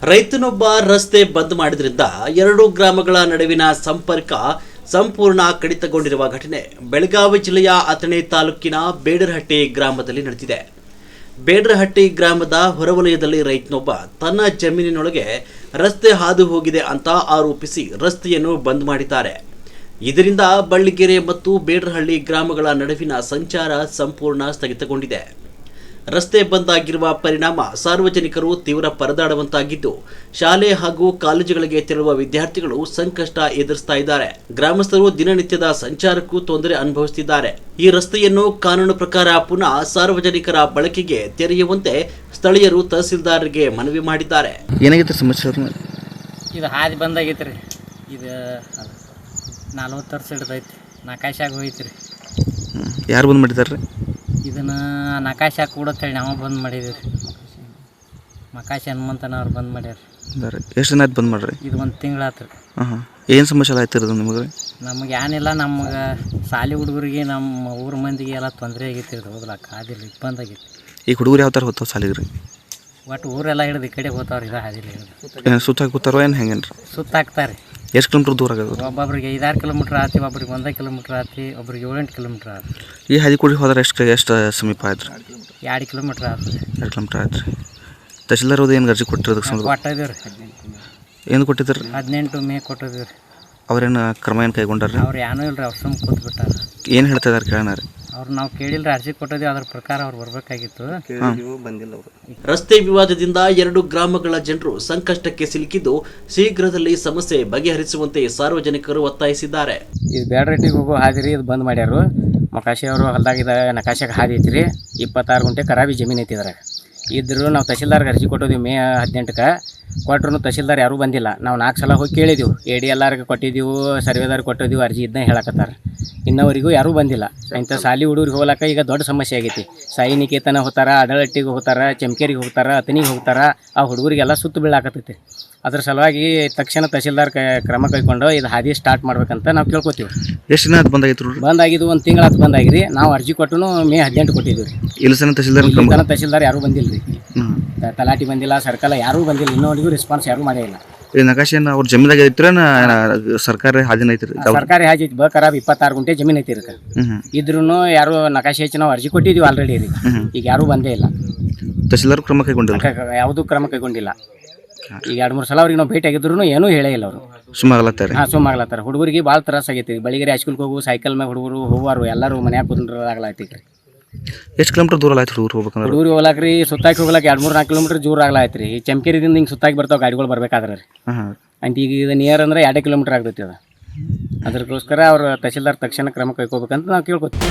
ರೈತನೊಬ್ಬ ರಸ್ತೆ ಬಂದ್ ಮಾಡಿದ್ರಿಂದ ಎರಡು ಗ್ರಾಮಗಳ ನಡುವಿನ ಸಂಪರ್ಕ ಸಂಪೂರ್ಣ ಕಡಿತಗೊಂಡಿರುವ ಘಟನೆ ಬೆಳಗಾವಿ ಜಿಲ್ಲೆಯ ಅಥಣಿ ತಾಲೂಕಿನ ಬೇಡರಹಟ್ಟಿ ಗ್ರಾಮದಲ್ಲಿ ನಡೆದಿದೆ. ಬೇಡರಹಟ್ಟಿ ಗ್ರಾಮದ ಹೊರವಲಯದಲ್ಲಿ ರೈತನೊಬ್ಬ ತನ್ನ ಜಮೀನಿನೊಳಗೆ ರಸ್ತೆ ಹಾದು ಹೋಗಿದೆ ಅಂತ ಆರೋಪಿಸಿ ರಸ್ತೆಯನ್ನು ಬಂದ್ ಮಾಡಿದ್ದಾರೆ. ಇದರಿಂದ ಬಳ್ಳಿಗೆರೆ ಮತ್ತು ಬೇಡರಹಳ್ಳಿ ಗ್ರಾಮಗಳ ನಡುವಿನ ಸಂಚಾರ ಸಂಪೂರ್ಣ ಸ್ಥಗಿತಗೊಂಡಿದೆ. ರಸ್ತೆ ಬಂದ್ ಆಗಿರುವ ಪರಿಣಾಮ ಸಾರ್ವಜನಿಕರು ತೀವ್ರ ಪರದಾಡುವಂತಾಗಿದ್ದು, ಶಾಲೆ ಹಾಗೂ ಕಾಲೇಜುಗಳಿಗೆ ತೆರಳುವ ವಿದ್ಯಾರ್ಥಿಗಳು ಸಂಕಷ್ಟ ಎದುರಿಸ್ತಾ ಇದ್ದಾರೆ. ಗ್ರಾಮಸ್ಥರು ದಿನನಿತ್ಯದ ಸಂಚಾರಕ್ಕೂ ತೊಂದರೆ ಅನುಭವಿಸುತ್ತಿದ್ದಾರೆ. ಈ ರಸ್ತೆಯನ್ನು ಕಾನೂನು ಪ್ರಕಾರ ಪುನಃ ಸಾರ್ವಜನಿಕರ ಬಳಕೆಗೆ ತೆರೆಯುವಂತೆ ಸ್ಥಳೀಯರು ತಹಸೀಲ್ದಾರ್ಗೆ ಮನವಿ ಮಾಡಿದ್ದಾರೆ. ಏನಾಗಿತ್ತು ಸಮಸ್ಯೆ? ಇದು ಹಾದಿ ಬಂದಾಗೈತ್ರಿ. ಇದು 40 ವರ್ಷ ಹಿಡ್ದೈತಿ. ನಕಾಶಾಗ ಹೋಯ್ತು ರೀ. ಯಾರು ಬಂದ್ ಮಾಡಿದಾರ್ರಿ? ಇದನ್ನು ನಕಾಶಾಗ ಕೂಡತ್ತೇಳಿ ನಾವು ಬಂದ್ ಮಾಡಿದ್ದೀವಿ ರೀ. ಮಕಾಶಿ ಹನುಮಂತನವ್ರು ಬಂದ್ ಮಾಡ್ಯಾರ. ಎಷ್ಟು ದಿನ ಆಯ್ತು ಬಂದ್ ಮಾಡ್ರಿ? ಇದು 1 ತಿಂಗಳಾತು ರೀ. ಏನು ಸಮಸ್ಯೆ ಆಯ್ತಿರೋದು ನಿಮಗೆ? ನಮಗೆ ಏನಿಲ್ಲ, ನಮಗೆ ಶಾಲೆ ಹುಡುಗರಿಗೆ ನಮ್ಮ ಊರ ಮಂದಿಗೆ ಎಲ್ಲ ತೊಂದರೆ ಆಗೈತಿ ರೀ. ಹೋಗ್ಲಾಕ ಹಾದಿಲ್ಲ, ಇಬ್ಬಂದು ಆಗೈತಿ. ಈ ಹುಡುಗರು ಯಾವ ಥರ ಹೋಗ್ತಾವೆ ಶಾಲೆಗೆ ರೀ? ಒಟ್ಟು ಊರೆಲ್ಲ ಹಿಡಿದು ಈ ಕಡೆ ಹೋಗ್ತಾವ್ರಿ. ಇದು ಹಾದಿಲ್ಲ ಹಿಡಿದು ಸುತ್ತ ಹಾಕುತ್ತಾರೋ ಏನು ಹೆಂಗೇನು ರೀ? ಸುತ್ತ ಹಾಕ್ತಾರೆ. ಎಷ್ಟು ಕಿಲೋಮೀಟ್ರ್ ದೂರ ಆಗೋದು? ಒಬ್ಬೊಬ್ರಿಗೆ 5-6 ಕಿಲೋಮೀಟ್ರ್ ಆತಿ, ಒಬ್ರಿಗೆ 1 ಕಿಲೋಮೀಟ್ರ್ ಆತಿ, ಒಬ್ರಿಗೆ 7-8 ಕಿಲೋಮೀಟ್ರ್ ಆತಿ. ಈ ಹಾದಿ ಕೂಡಿ ಹೋದ್ರೆ ಎಷ್ಟು ಸಮೀಪ ಆಯ್ತು ರೀ? 2 ಕಿಲೋಮೀಟ್ರ್ ಆತು. 2 ಕಿಲೋಮೀಟ್ರ್ ಆಯ್ತು ರೀ. ತಹಸೀಲ್ದಾರ್ ಹೋದ ಏನು ಅರ್ಜಿ ಕೊಟ್ಟಿರೋದಕ್ಕೆ ಸಂಬಂಧ ಕೊಟ್ಟಿದ್ದೀವಿ ರೀ. ಏನು ಕೊಟ್ಟಿದ್ದಾರೆ ರೀ? 18 ಮೇ ಕೊಟ್ಟಿದ್ದೀವಿ ರೀ. ಅವ್ರೇನು ಕ್ರಮ ಏನು ಕೈಗೊಂಡ್ರಿ? ಅವ್ರು ಏನೂ ಇಲ್ಲ ರೀ. ಅವ್ರು ಸುಮ್ಮ ಕೂತ್ಬಿಟ್ಟಾರ. ಏನು ಹೇಳ್ತಾ ಇದಾರೆ ಕೇಳೋಣ ರೀ? ಅವ್ರು ನಾವು ಕೇಳಿಲ್ಲ ರೀ. ಅರ್ಜಿ ಕೊಟ್ಟಿದ್ದೀವಿ, ಅದ್ರ ಪ್ರಕಾರ ಅವ್ರು ಬರಬೇಕಾಗಿತ್ತು. ಬಂದಿಲ್ಲ ಅವರು. ರಸ್ತೆ ವಿವಾದದಿಂದ ಎರಡು ಗ್ರಾಮಗಳ ಜನರು ಸಂಕಷ್ಟಕ್ಕೆ ಸಿಲುಕಿದ್ದು, ಶೀಘ್ರದಲ್ಲಿ ಸಮಸ್ಯೆ ಬಗೆಹರಿಸುವಂತೆ ಸಾರ್ವಜನಿಕರು ಒತ್ತಾಯಿಸಿದ್ದಾರೆ. ಇದು ಬೇಡರಟ್ಟಿಗೆ ಹೋಗೋ ಹಾದಿ ರೀ. ಇದು ಬಂದ್ ಮಾಡ್ಯಾರು. ಮಕಾಶಿ ಅವರು ಹೊಲ್ದಾಗಿದ್ದ ನಕಾಶಾಗ ಹಾದಿ ಐತಿ ರೀ. 26 ಗುಂಟೆ ಖರಾಬಿ ಜಮೀನು ಐತಿ ಇದ್ರಾಗ. ಇದ್ರು ನಾವು ತಹಸೀಲ್ದಾರ್ಗೆ ಅರ್ಜಿ ಕೊಟ್ಟಿದ್ದೀವಿ ಮೇ 18ಕ್ಕೆ. ಕೊಟ್ಟರು ತಹಸೀಲ್ದಾರ್ ಯಾರೂ ಬಂದಿಲ್ಲ. ನಾವು 4 ಸಲ ಹೋಗಿ ಕೇಳಿದೆವು. ADLRಗೆ ಕೊಟ್ಟಿದ್ದೀವಿ, ಸರ್ವೇದಾರ್ಗೆ ಕೊಟ್ಟಿದ್ದೀವಿ. ಅರ್ಜಿ ಇದನ್ನ ಹೇಳಕತ್ತಾರ. ಇನ್ನವರೆಗೂ ಯಾರೂ ಬಂದಿಲ್ಲ. ಇಂಥ ಶಾಲೆ ಹುಡುಗರಿಗೆ ಹೋಗ್ಲಾಕ ಈಗ ದೊಡ್ಡ ಸಮಸ್ಯೆ ಆಗೈತಿ. ಸಾಯಿ ನಿಕೇತನ ಹೋಗ್ತಾರ, ಅಡಳಟ್ಟಿಗೆ ಹೋಗ್ತಾರ, ಚೆಮ್ಕೇರಿಗೆ ಹೋಗ್ತಾರ, ಅಥಣಿಗೆ ಹೋಗ್ತಾರ. ಆ ಹುಡುಗರಿಗೆಲ್ಲ ಸುತ್ತು ಬೀಳಾಕತ್ತೈತಿ. ಅದ್ರ ಸಲುವಾಗಿ ತಕ್ಷಣ ತಹಸೀಲ್ದಾರ್ ಕ್ರಮ ಕೈಕೊಂಡು ಇದು ಹಾದಿ ಸ್ಟಾರ್ಟ್ ಮಾಡ್ಬೇಕಂತ ನಾವು ಕೇಳ್ಕೊತೀವಿ. ಎಷ್ಟು ದಿನ ಬಂದಾಗಿತ್ತು? ಬಂದಾಗಿದ್ದು 1 ತಿಂಗಳಾತು ಬಂದಾಗಿರಿ. ನಾವು ಅರ್ಜಿ ಕೊಟ್ಟು ಮೇ 18 ಕೊಟ್ಟಿದ್ದೀವಿ ರೀ. ಇಲ್ಲ ಸರ್ ತಹಸೀಲ್ದಾರ್ ಯಾರೂ ಬಂದಿಲ್ಲ ರೀ. ತಲಾಟಿ ಬಂದಿಲ್ಲ, ಸರ್ಕಲ್ ಯಾರೂ ಬಂದಿಲ್ಲ. ಇನ್ನೊಂದಿಗೂ ರೆಸ್ಪಾನ್ಸ್ ಯಾರೂ ಮಾಡೇ ಇಲ್ಲ. ಈ ನಕಾಶೆಯನ್ನು ಅವ್ರ ಜಮೀನಾಗ ಐತ್ರ ಸರ್ಕಾರಿ ಹಾದಿನ ಐತ್ರಿ? ಸರ್ಕಾರಿ ಹಾದಿ ಐತಿ. ಖರಾಬ್ 26 ಗುಂಟೆ ಜಮೀನು ಐತಿ ಇದಕ್ಕೆ. ಇದ್ರೂ ಯಾರು ನಕಾಶೆ ಹೆಚ್ಚು ನಾವು ಅರ್ಜಿ ಕೊಟ್ಟಿದ್ದೀವಿ ಆಲ್ರೆಡಿ ರೀ. ಈಗ ಯಾರೂ ಬಂದೇ ಇಲ್ಲ. ತಹಸೀಲ್ದಾರ್ ಕ್ರಮ ಕೈಗೊಂಡಿಲ್ಲ? ಯಾವುದೂ ಕ್ರಮ ಕೈಗೊಂಡಿಲ್ಲ. ಈಗ 2-3 ಸಲ ಅವ್ರಿಗೆ ನಾವು ಭೇಟಿ ಆಗಿದ್ರು ಏನೂ ಹೇಳೇ ಇಲ್ಲ ಅವರು. ಸುಮ್ಮಾಗ್ಲತ್ತಾರೆ. ಸುಮ್ಮಾಗ್ಲತ್ತಾರ. ಹುಡುಗರಿಗೆ ಭಾಳ ತ್ರಾಸ ಆಗೈತಿ. ಬೆಳಿಗ್ಗೆ ಹೈಸ್ಕೂಲ್ಗೆ ಹೋಗು ಸೈಕಲ್ ಮ್ಯಾಗ ಹುಡುಗರು ಹೋಗುವಾರು ಎಲ್ಲರೂ ಮನ್ಯಾಗ ಕುಂದ್ರಾಗ್ಲಾಯ್ತಿ ರೀ. ಎಷ್ಟು ಕಿಲೋಮೀಟರ್ ದೂರ ಆಯ್ತು ಹುಡುಗರು ಹೋಗ್ಬೇಕಂದ್ರೆ? ಹುಡುಗರು ಹೋಗ್ಲಾಕ್ರಿ ಸುತ್ತಾಕಿ ಹೋಗ್ಲಾಕ 2-3-4 ಕಿಲೋಮೀಟರ್ ದೂರ ಆಗ್ಲಾಯ್ತು ರೀ. ಚೆಮ್ಕೇರಿದಿಂದ ಹಿಂಗೆ ಸುತ್ತಾಕಿ ಬರ್ತಾವೆ ಗಾಡಿಗಳು ಬರ್ಬೇಕಾದ್ರೆ ರೀ. ಅಂತ ಈಗ ಇದು ನಿಯರ್ ಅಂದ್ರೆ 2 ಕಿಲೋಮೀಟರ್ ಆಗ್ತೈತಿ ಅದು. ಅದಕ್ಕೋಸ್ಕರ ಅವ್ರು ತಹಸೀಲ್ದಾರ್ ತಕ್ಷಣ ಕ್ರಮ ಕೈಗೋಬೇಕಂತ ನಾವು ಕೇಳ್ಕೊತೀವಿ.